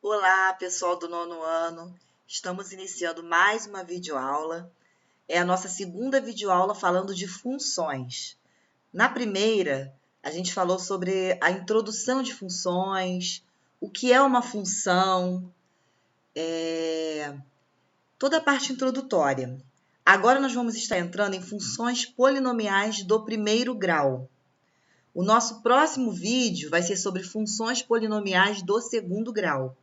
Olá, pessoal do nono ano. Estamos iniciando mais uma videoaula. É a nossa segunda videoaula falando de funções. Na primeira, a gente falou sobre a introdução de funções, o que é uma função, toda a parte introdutória. Agora nós vamos estar entrando em funções polinomiais do primeiro grau. O nosso próximo vídeo vai ser sobre funções polinomiais do segundo grau.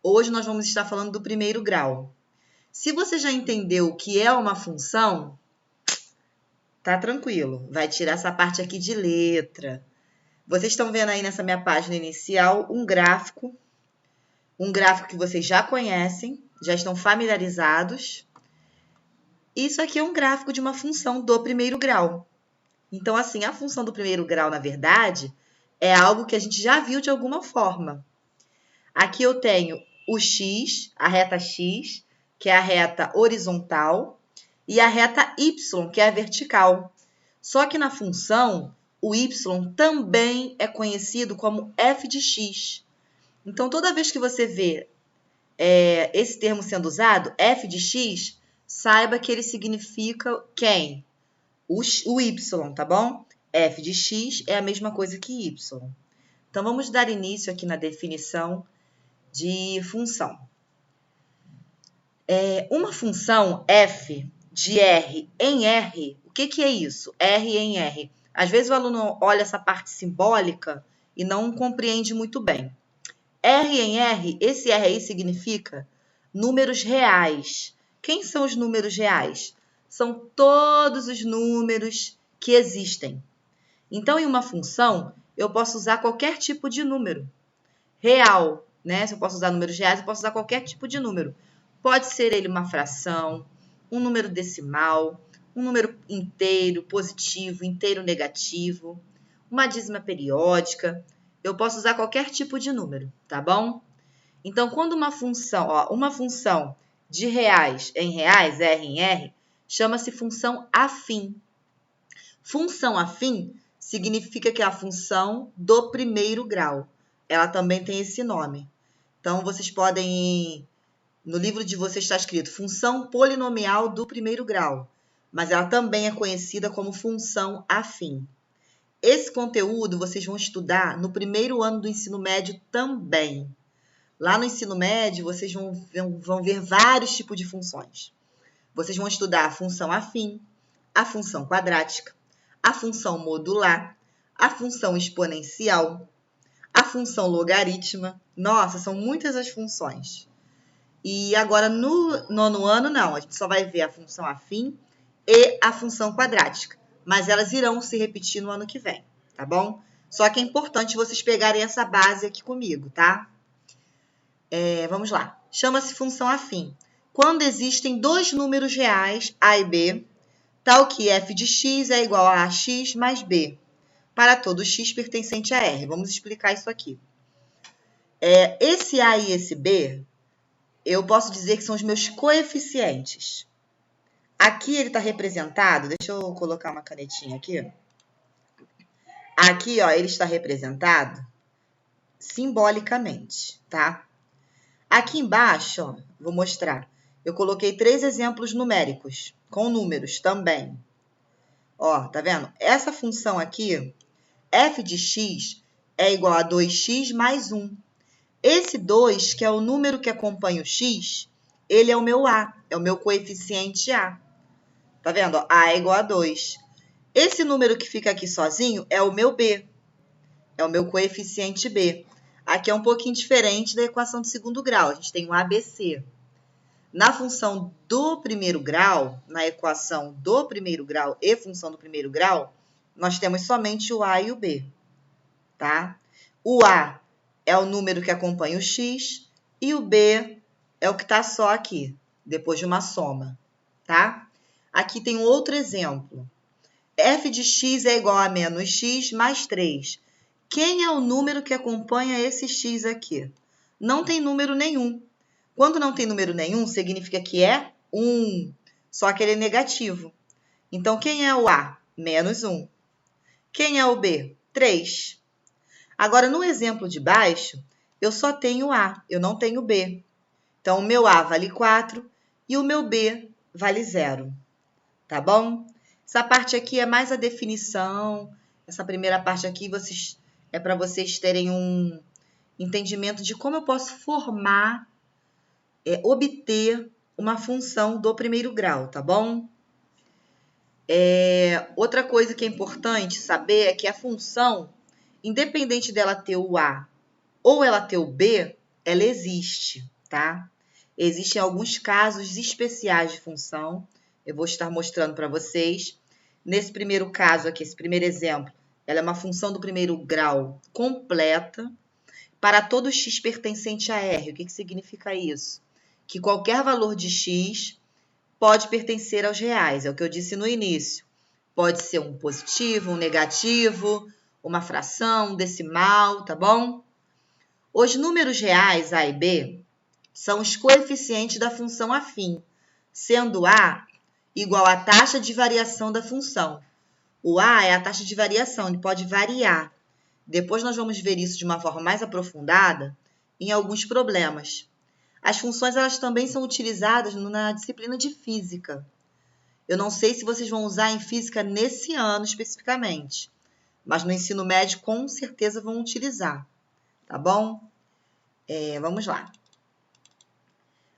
Hoje nós vamos estar falando do primeiro grau. Se você já entendeu o que é uma função, tá tranquilo. Vai tirar essa parte aqui de letra. Vocês estão vendo aí nessa minha página inicial um gráfico que vocês já conhecem, já estão familiarizados. Isso aqui é um gráfico de uma função do primeiro grau. Então, assim, a função do primeiro grau, na verdade, é algo que a gente já viu de alguma forma. Aqui eu tenho o x, a reta x, que é a reta horizontal, e a reta y, que é a vertical. Só que na função, o y também é conhecido como f de x. Então, toda vez que você vê esse termo sendo usado, f de x, saiba que ele significa quem? O y, tá bom? F de x é a mesma coisa que y. Então, vamos dar início aqui na definição de função. Uma função f de R em R, o que é isso? R em R. Às vezes o aluno olha essa parte simbólica e não compreende muito bem. R em R, esse R aí significa números reais. Quem são os números reais? São todos os números que existem. Então, em uma função, eu posso usar qualquer tipo de número real, né? Se eu posso usar números reais, eu posso usar qualquer tipo de número. Pode ser ele uma fração, um número decimal, um número inteiro, positivo, inteiro negativo, uma dízima periódica. Eu posso usar qualquer tipo de número, tá bom? Então, quando uma função de reais em reais, R em R, chama-se função afim. Função afim significa que é a função do primeiro grau. Ela também tem esse nome. Então, vocês podem... No livro de vocês está escrito função polinomial do primeiro grau, mas ela também é conhecida como função afim. Esse conteúdo vocês vão estudar no primeiro ano do ensino médio também. Lá no ensino médio, vocês vão ver vários tipos de funções. Vocês vão estudar a função afim, a função quadrática, a função modular, a função exponencial, a função logaritma. Nossa, são muitas as funções. E agora, no nono ano, não. A gente só vai ver a função afim e a função quadrática. Mas elas irão se repetir no ano que vem, tá bom? Só que é importante vocês pegarem essa base aqui comigo, tá? Vamos lá. Chama-se função afim. Quando existem dois números reais, A e B, tal que f de x é igual a x mais b, para todo x pertencente a R. Vamos explicar isso aqui. Esse A e esse B... eu posso dizer que são os meus coeficientes. Aqui ele está representado, deixa eu colocar uma canetinha aqui. Aqui, ó, ele está representado simbolicamente, tá? Aqui embaixo, ó, vou mostrar. Eu coloquei 3 exemplos numéricos, com números também. Ó, tá vendo? Essa função aqui, f de x, é igual a 2x mais 1. Esse 2, que é o número que acompanha o x, ele é o meu A, é o meu coeficiente A. Tá vendo? A é igual a 2. Esse número que fica aqui sozinho é o meu B, é o meu coeficiente B. Aqui é um pouquinho diferente da equação de segundo grau, a gente tem um ABC. Na função do primeiro grau, na equação do primeiro grau e função do primeiro grau, nós temos somente o A e o B, tá? O A é o número que acompanha o x e o b é o que está só aqui, depois de uma soma, tá? Aqui tem um outro exemplo. F de x é igual a menos x mais 3. Quem é o número que acompanha esse x aqui? Não tem número nenhum. Quando não tem número nenhum, significa que é 1, só que ele é negativo. Então, quem é o A? Menos 1. Quem é o B? 3. Agora, no exemplo de baixo, eu só tenho A, eu não tenho B. Então, o meu A vale 4 e o meu B vale 0, tá bom? Essa parte aqui é mais a definição. Essa primeira parte aqui é para vocês terem um entendimento de como eu posso formar, obter uma função do primeiro grau, tá bom? Outra coisa que é importante saber é que a função, independente dela ter o A ou ela ter o B, ela existe, tá? Existem alguns casos especiais de função, eu vou estar mostrando para vocês. Nesse primeiro caso aqui, esse primeiro exemplo, ela é uma função do primeiro grau completa para todo x pertencente a R. O que significa isso? Que qualquer valor de x pode pertencer aos reais, é o que eu disse no início. Pode ser um positivo, um negativo, uma fração, um decimal, tá bom? Os números reais, A e B, são os coeficientes da função afim, sendo A igual à taxa de variação da função. O A é a taxa de variação, ele pode variar. Depois nós vamos ver isso de uma forma mais aprofundada em alguns problemas. As funções elas também são utilizadas na disciplina de física. Eu não sei se vocês vão usar em física nesse ano especificamente, mas no ensino médio com certeza vão utilizar, tá bom? Vamos lá.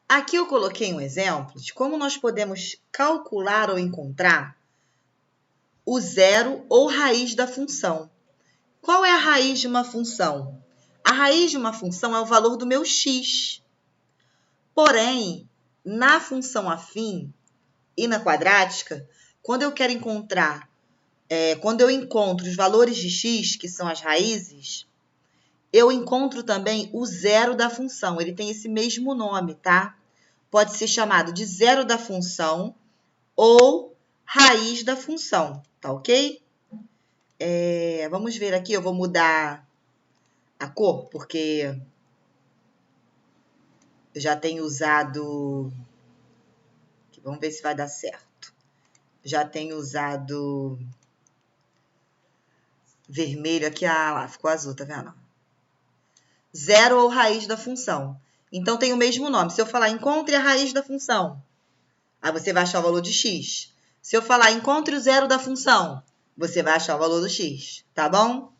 Aqui eu coloquei um exemplo de como nós podemos calcular ou encontrar o zero ou raiz da função. Qual é a raiz de uma função? A raiz de uma função é o valor do meu x. Porém, na função afim e na quadrática, quando eu quero encontrar, quando eu encontro os valores de x, que são as raízes, eu encontro também o zero da função. Ele tem esse mesmo nome, tá? Pode ser chamado de zero da função ou raiz da função, tá ok? Vamos ver aqui, eu vou mudar a cor, porque eu já tenho usado... Vamos ver se vai dar certo. Já tenho usado vermelho aqui. Ah, lá, ficou azul, tá vendo? Zero ou raiz da função. Então, tem o mesmo nome. Se eu falar encontre a raiz da função, aí você vai achar o valor de x. Se eu falar encontre o zero da função, você vai achar o valor do x, tá bom?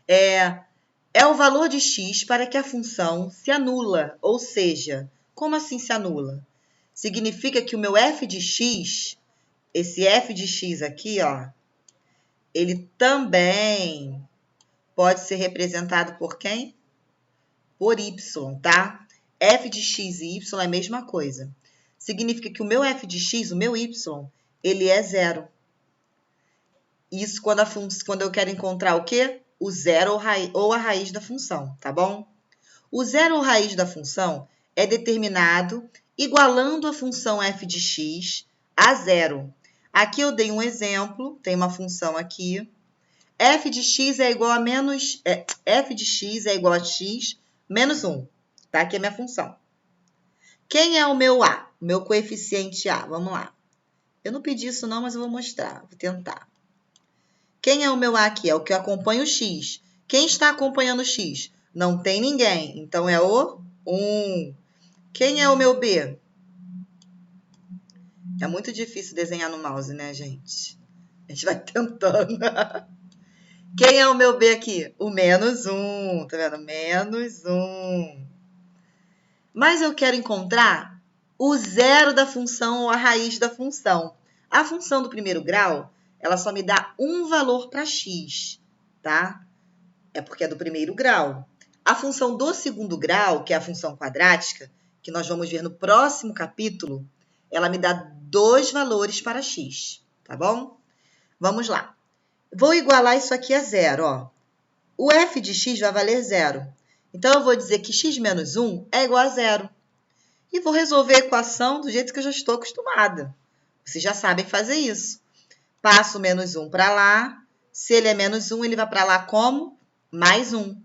É o valor de x para que a função se anula, ou seja, como assim se anula? Significa que o meu f de x, esse f de x aqui, ó, ele também pode ser representado por quem? Por y, tá? F de x e y é a mesma coisa. Significa que o meu f de x, o meu y, ele é zero. Isso quando eu quero encontrar o quê? O zero ou a raiz da função, tá bom? O zero ou raiz da função é determinado igualando a função f de x a zero. Aqui eu dei um exemplo, tem uma função aqui. F de x é igual a f de x é igual a x menos 1. Tá? Aqui é a minha função. Quem é o meu A? O meu coeficiente A. Vamos lá. Eu não pedi isso não, mas eu vou mostrar. Vou tentar. Quem é o meu A aqui? É o que acompanha o x. Quem está acompanhando o x? Não tem ninguém. Então, é o 1. Quem é o meu B? É muito difícil desenhar no mouse, né, gente? A gente vai tentando. Quem é o meu B aqui? O menos 1. Tá vendo? Menos 1. Mas eu quero encontrar o zero da função ou a raiz da função. A função do primeiro grau, ela só me dá um valor para x, tá? É porque é do primeiro grau. A função do segundo grau, que é a função quadrática, que nós vamos ver no próximo capítulo, ela me dá 2 valores para x, tá bom? Vamos lá. Vou igualar isso aqui a zero, ó. O f de x vai valer zero. Então, eu vou dizer que x menos 1 é igual a zero. E vou resolver a equação do jeito que eu já estou acostumada. Vocês já sabem fazer isso. Passo o menos 1 para lá. Se ele é menos 1, ele vai para lá como? Mais 1.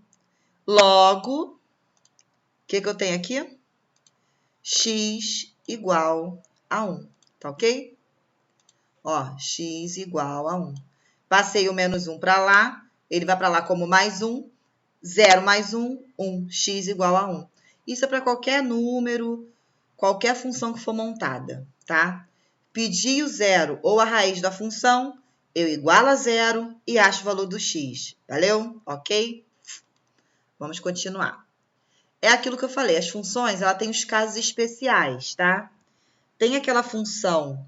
Logo, o que eu tenho aqui? X igual a 1. Tá ok? Ó, x igual a 1. Passei o menos 1 para lá. Ele vai para lá como mais 1. 0 mais 1, 1. X igual a 1. Isso é para qualquer número, qualquer função que for montada, tá? Pedi o zero ou a raiz da função, eu igualo a zero e acho o valor do x. Valeu? Ok? Vamos continuar. É aquilo que eu falei, as funções, ela tem os casos especiais, tá? Tem aquela função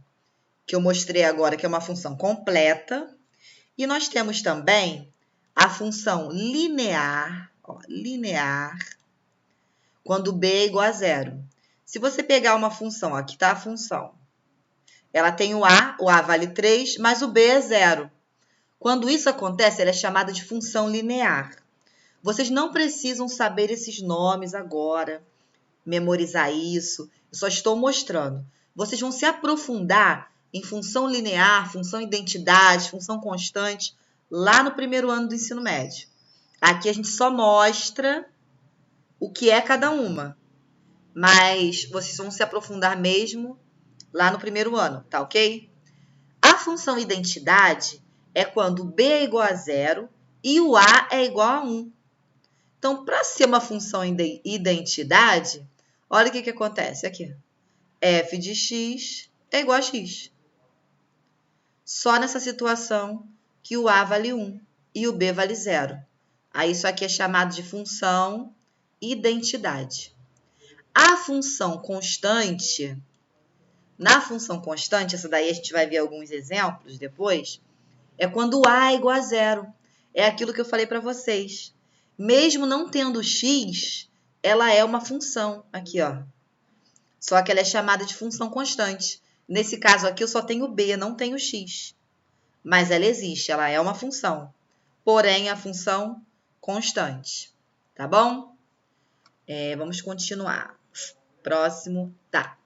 que eu mostrei agora, que é uma função completa, e nós temos também a função linear, ó, linear, quando b é igual a zero. Se você pegar uma função, aqui está a função, ela tem o A vale 3, mas o b é zero. Quando isso acontece, ela é chamada de função linear. Vocês não precisam saber esses nomes agora, memorizar isso, eu só estou mostrando. Vocês vão se aprofundar em função linear, função identidade, função constante, lá no primeiro ano do ensino médio. Aqui a gente só mostra o que é cada uma, mas vocês vão se aprofundar mesmo lá no primeiro ano, tá ok? A função identidade é quando b é igual a zero e o a é igual a 1. Então, para ser uma função identidade, olha o que acontece aqui. F de x é igual a x. Só nessa situação que o a vale 1 e o b vale 0. Aí isso aqui é chamado de função identidade. A função constante, na função constante, essa daí a gente vai ver alguns exemplos depois, é quando o a é igual a 0. É aquilo que eu falei para vocês. Mesmo não tendo x, ela é uma função aqui, ó. Só que ela é chamada de função constante. Nesse caso aqui, eu só tenho b, não tenho x. Mas ela existe, ela é uma função. Porém, a função constante. Tá bom? Vamos continuar. Próximo, tá.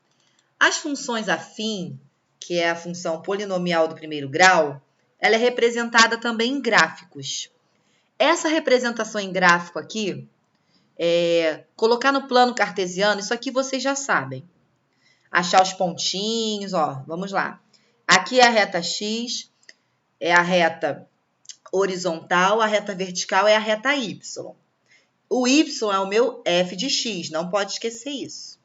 As funções afim, que é a função polinomial do primeiro grau, ela é representada também em gráficos. Essa representação em gráfico aqui, colocar no plano cartesiano, isso aqui vocês já sabem. Achar os pontinhos, ó, vamos lá. Aqui é a reta x, é a reta horizontal, a reta vertical é a reta y. O y é o meu f de x, não pode esquecer isso.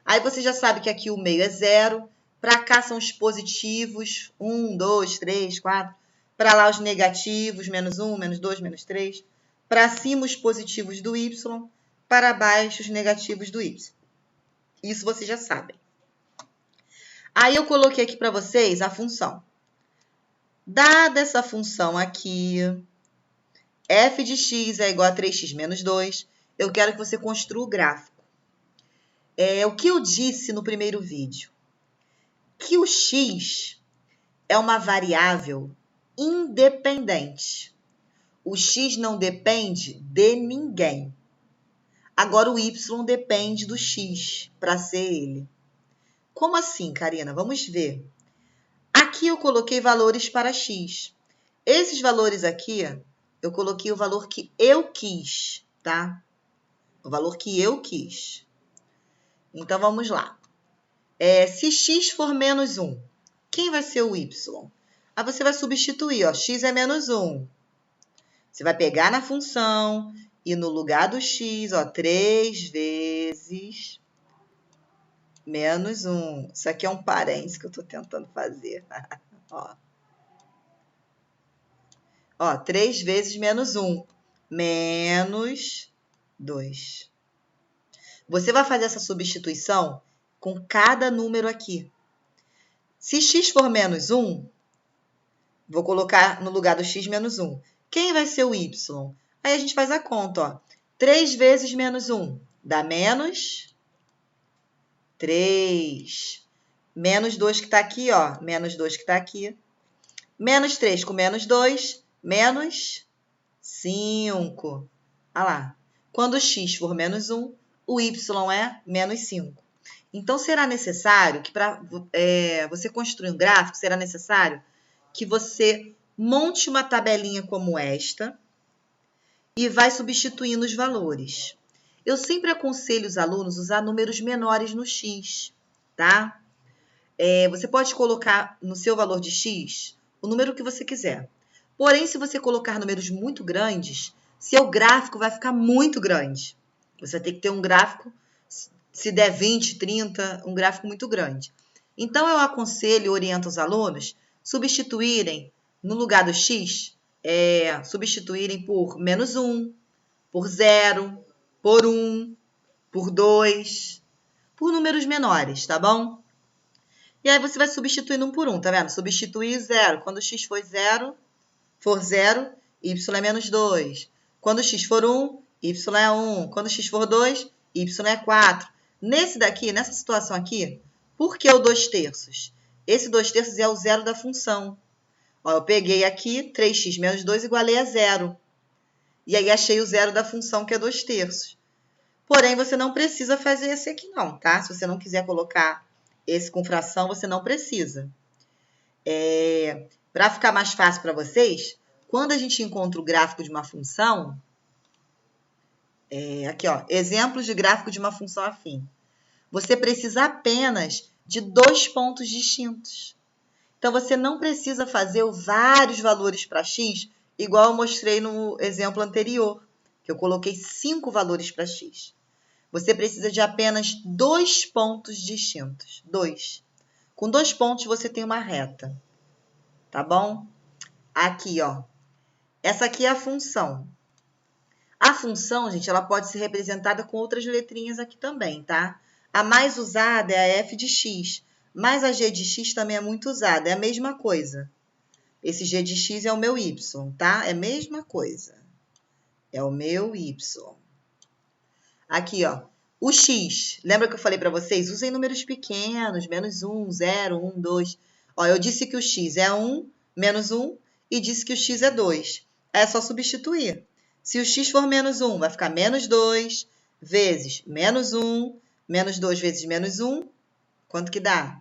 Aí você já sabe que aqui o meio é zero, para cá são os positivos, 1, 2, 3, 4. Para lá os negativos, menos 1, menos 2, menos 3. Para cima os positivos do y, para baixo os negativos do y. Isso vocês já sabem. Aí eu coloquei aqui para vocês a função. Dada essa função aqui, f de x é igual a 3x menos 2, eu quero que você construa o gráfico. O que eu disse no primeiro vídeo, que o x é uma variável independente. O x não depende de ninguém. Agora, o y depende do x para ser ele. Como assim, Karina? Vamos ver. Aqui eu coloquei valores para x. Esses valores aqui, eu coloquei o valor que eu quis, tá? O valor que eu quis. Então, vamos lá. Se x for menos 1, quem vai ser o y? Aí você vai substituir, ó, x é menos 1. Você vai pegar na função e no lugar do x, ó, 3 vezes menos 1. Isso aqui é um parênteses que eu estou tentando fazer. Ó, 3 vezes menos 1, menos 2. Você vai fazer essa substituição com cada número aqui. Se x for menos 1, vou colocar no lugar do x menos 1. Quem vai ser o y? Aí a gente faz a conta, ó. 3 vezes menos 1 dá menos 3. Menos 2 que está aqui, ó. Menos 2 que está aqui. Menos 3 com menos 2, menos 5. Olha lá. Quando o x for menos 1, o y é menos 5. Então, será necessário que para você construir um gráfico, será necessário que você monte uma tabelinha como esta e vai substituindo os valores. Eu sempre aconselho os alunos a usar números menores no x, tá? Você pode colocar no seu valor de x o número que você quiser. Porém, se você colocar números muito grandes, seu gráfico vai ficar muito grande. Você vai ter que ter um gráfico, se der 20, 30, um gráfico muito grande. Então, eu aconselho e oriento os alunos substituírem, no lugar do x, substituírem por -1, por 0, por 1, por 2, por números menores, tá bom? E aí você vai substituindo um por um, tá vendo? Substituir 0. Quando x for 0, y é -2. Quando x for 1, y é 1. Quando x for 2, y é 4. Nesse daqui, nessa situação aqui, por que o 2/3? Esse 2/3 é o zero da função. Ó, eu peguei aqui 3x menos 2 igualei a 0. E aí achei o zero da função, que é 2/3. Porém, você não precisa fazer esse aqui não, tá? Se você não quiser colocar esse com fração, você não precisa. Para ficar mais fácil para vocês, quando a gente encontra o gráfico de uma função, aqui, ó, exemplos de gráfico de uma função afim. Você precisa apenas de 2 pontos distintos. Então, você não precisa fazer vários valores para x, igual eu mostrei no exemplo anterior, que eu coloquei 5 valores para x. Você precisa de apenas 2 pontos distintos. 2. Com 2 pontos, você tem uma reta. Tá bom? Aqui, ó. Essa aqui é a função. A função, gente, ela pode ser representada com outras letrinhas aqui também, tá? A mais usada é a f de x, mas a g de x também é muito usada. É a mesma coisa. Esse g de x é o meu y, tá? É a mesma coisa. É o meu y. Aqui, ó. O x, lembra que eu falei para vocês? Usem números pequenos, -1, 0, 1, 2. Ó, eu disse que o x é 1, -1, e disse que o x é 2. É só substituir. Se o x for -1, vai ficar -2 vezes -1, -2 vezes -1. Quanto que dá?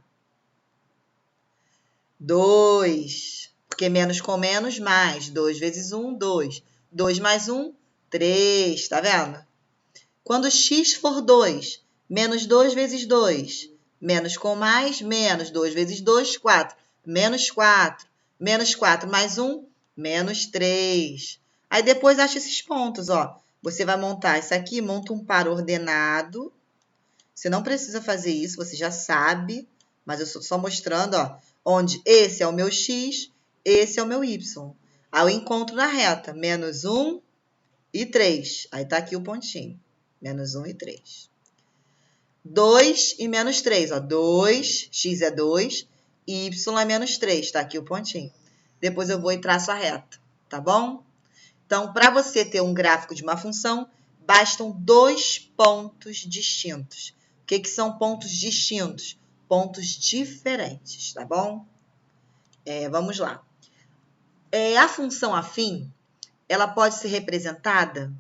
2. Porque menos com menos, mais. 2 vezes 1, 2. 2 mais 1, 3. Tá vendo? Quando x for 2, -2 vezes 2, menos com mais, menos 2 vezes 2, 4, menos 4, menos 4 mais 1, menos 3. Aí depois acha esses pontos, ó. Você vai montar isso aqui, monta um par ordenado. Você não precisa fazer isso, você já sabe, mas eu estou só mostrando, ó, onde esse é o meu x, esse é o meu y. Aí eu encontro na reta, -1 e 3. Aí tá aqui o pontinho. -1 e 3. 2 e menos 3, ó. 2, x é 2, y é -3. Tá aqui o pontinho. Depois eu vou e traço a reta, tá bom? Então, para você ter um gráfico de uma função, bastam 2 pontos distintos. O que são pontos distintos? Pontos diferentes, tá bom? Vamos lá. A função afim, ela pode ser representada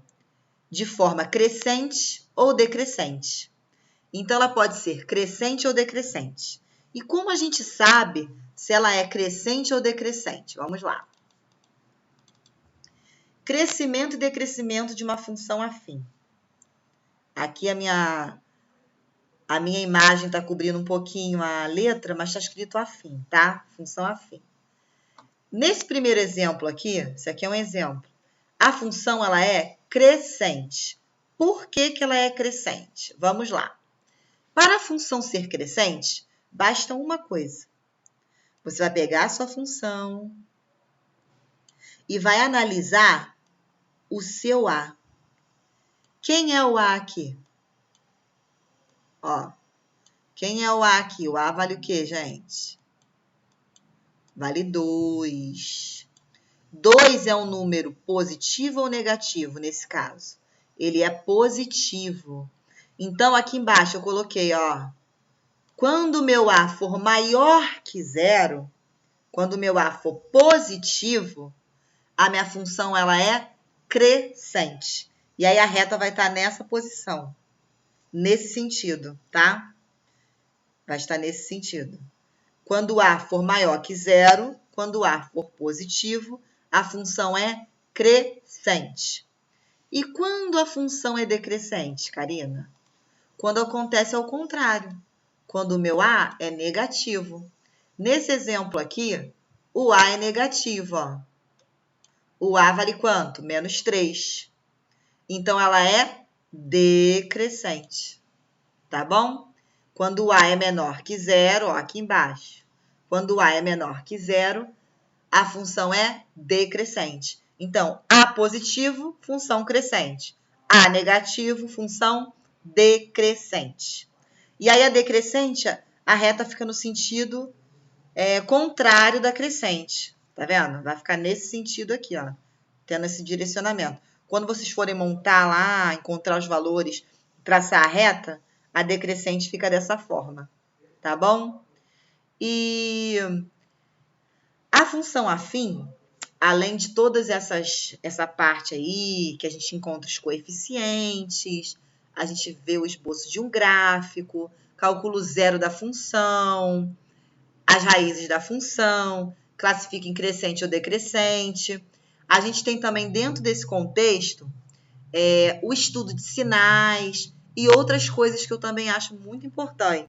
de forma crescente ou decrescente. Então, ela pode ser crescente ou decrescente. E como a gente sabe se ela é crescente ou decrescente? Vamos lá. Crescimento e decrescimento de uma função afim. Aqui a minha imagem está cobrindo um pouquinho a letra, mas está escrito afim, tá? Função afim. Nesse primeiro exemplo aqui, esse aqui é um exemplo, a função ela é crescente. Por que ela é crescente? Vamos lá. Para a função ser crescente, basta uma coisa. Você vai pegar a sua função e vai analisar o seu a. Quem é o a aqui? Ó, quem é o a aqui? O a vale o quê, gente? Vale 2. 2 é um número positivo ou negativo nesse caso? Ele é positivo. Então, aqui embaixo eu coloquei, ó, quando o meu a for maior que 0, quando o meu a for positivo, a minha função ela é crescente. E aí a reta vai estar nessa posição, nesse sentido, tá? Vai estar nesse sentido. Quando o a for maior que 0, quando o a for positivo, a função é crescente. E quando a função é decrescente, Karina? Quando acontece ao contrário, quando o meu a é negativo. Nesse exemplo aqui, o a é negativo, ó. O a vale quanto? -3. Então, ela é decrescente, tá bom? Quando o A é menor que zero, ó, aqui embaixo. Quando o A é menor que zero, a função é decrescente. Então, A positivo, função crescente. A negativo, função decrescente. E aí, a decrescente, a reta fica no sentido contrário da crescente. Tá vendo? Vai ficar nesse sentido aqui, ó. Tendo esse direcionamento. Quando vocês forem montar lá, encontrar os valores, traçar a reta, a decrescente fica dessa forma, tá bom? E a função afim, além de todas essa parte aí, que a gente encontra os coeficientes, a gente vê o esboço de um gráfico, cálculo zero da função, as raízes da função, classifica em crescente ou decrescente. A gente tem também dentro desse contexto o estudo de sinais e outras coisas que eu também acho muito importante.